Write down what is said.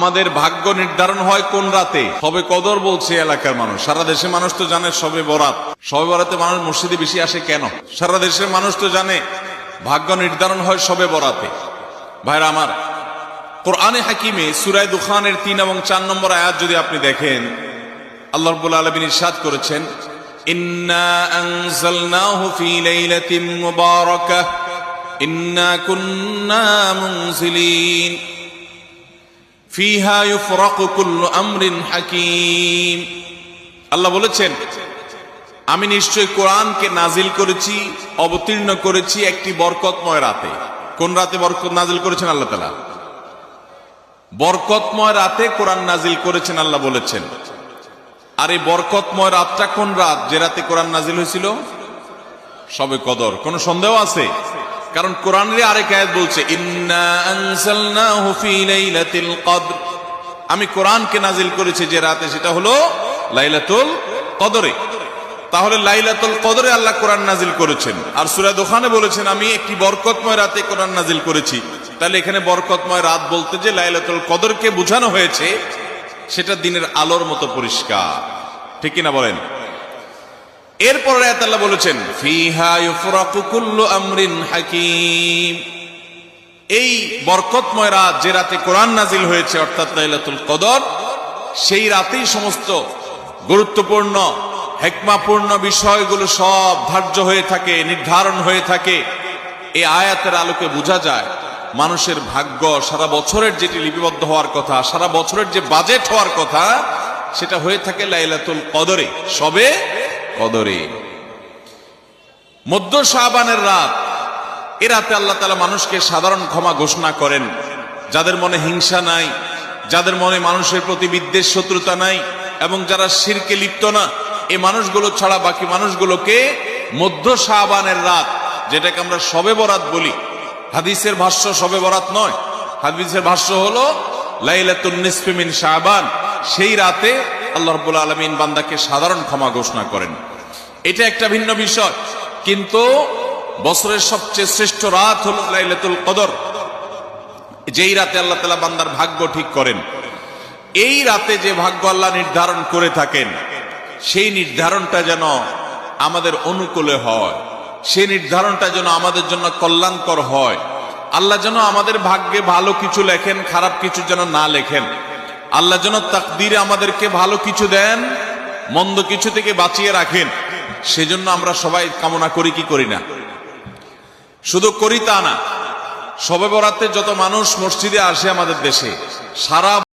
আমাদের ভাগ্য নির্ধারণ হয় কোন রাতে? শবে কদর বলছে এলাকার মানুষ। সারা দেশের মানুষ তো জানে শবে বরাত। শবে বরাতে মানুষ মসজিদে বেশি আসে কেন? সারা দেশের মানুষ তো জানে ভাগ্য নির্ধারণ হয় শবে বরাতে। ভাইরা আমার, কোরআনে হাকিমে সূরা দুখানের 3 এবং 4 নম্বর আয়াত যদি আপনি দেখেন, আল্লাহ রাব্বুল আলামিন ইরশাদ করেছেন, ইন্না আনজালনাহু ফি লাইলাতিন মুবারাকাহ ইন্না কুন্না মুনজিলিন ফিহা ইউফরাকু কুল্লু আমরিন হাকিম। আল্লাহ বলেছেন, আমি নিশ্চয় কোরআনকে নাজিল করেছি, অবতীর্ণ করেছি একটি বরকতময় রাতে। কোন রাতে বরকত নাজিল করেছেন আল্লাহ তাআলা? বরকতময় রাতে কোরআন নাজিল করেছেন আল্লাহ বলেছেন। আর এই বরকতময় রাতটা কোন রাত যে রাতে কোরআন নাজিল হয়েছিল? শবে কদর। কোন সন্দেহ আছে? কারণ কোরআনের আরেক আয়াত বলছে, ইন্না আনজালনাহু ফি লাইলাতিল কদর, আমি কোরআনকে নাজিল করেছি যে রাতে, সেটা হলো লাইলাতুল কদরে। তাহলে লাইলাতুল কদরে আল্লাহ কোরআন নাজিল করেছেন। আর সূরা দুখানে বলেছেন, আমি একটি বরকতময় রাতে কোরআন নাজিল করেছি। তাহলে এখানে বরকতময় রাত বলতে যে লাইলাতুল কদরকে বোঝানো হয়েছে, সেটা দিনের আলোর মতো পরিষ্কার। ঠিক কিনা বলেন? এরপর আয়াত আল্লাহ বলেছেন, ফিহা ইউফরাকু কুল্লু আমরিন হাকিম, এই বরকতময় রাত যে রাতে কোরআন নাজিল হয়েছে অর্থাৎ লাইলাতুল কদর, সেই রাতেই সমস্ত গুরুত্বপূর্ণ হিকমাপূর্ণ বিষয়গুলো সব ধার্য হয়ে থাকে, নির্ধারণ হয়ে থাকে। এই আয়াতের আলোকে বোঝা যায় মানুষের ভাগ্য সারা বছরের যেটি লিপিবদ্ধ হওয়ার কথা, সারা বছরের যে বাজেট হওয়ার কথা, সেটা হয়ে থাকে লাইলাতুল কদরে, শবে কদরে। মধ্য শাবানের রাত, এ রাতে আল্লাহ তাআলা মানুষকে সাধারণ ক্ষমা ঘোষণা করেন। যাদের মনে হিংসা নাই, যাদের মনে মানুষের প্রতি বিদ্বেষ শত্রুতা নাই, এবং যারা শিরকে লিপ্ত না, এই মানুষগুলো ছাড়া বাকি মানুষগুলোকে মধ্য শাবানের রাত, যেটাকে আমরা শবে বরাত বলি, হাদিসের ভাষ্য শবে বরাত নয়, হাদিসের ভাষ্য হলো লাইলাতুন নিসফি মিন শাবান, সেই রাতে আল্লাহ রাব্বুল আলামিন বান্দাকে সাধারণ ক্ষমা ঘোষণা করেন। এটা একটা ভিন্ন বিষয়, কিন্তু বছরের সবচেয়ে শ্রেষ্ঠ রাত হলো লাইলাতুল কদর, যেই রাতে আল্লাহ তাআলা বান্দার ভাগ্য ঠিক করেন। এই রাতে যে ভাগ্য আল্লাহ নির্ধারণ করে থাকেন, সেই নির্ধারণটা যেন আমাদের অনুকূলে হয়, সেই নির্ধারণটা যেন আমাদের জন্য কল্যাণকর হয়। আল্লাহ যেন আমাদের ভাগ্যে ভালো কিছু লেখেন, খারাপ কিছু যেন না লেখেন। আল্লাহ যেন তাকদীরে আমাদেরকে ভালো কিছু দেন, মন্দ কিছু থেকে বাঁচিয়ে রাখেন। সেজন্য আমরা সবাই কামনা করি কি করি না? শুধু করি তা না, শবে বরাতে যত মানুষ মসজিদে আসে আমাদের দেশে, সারা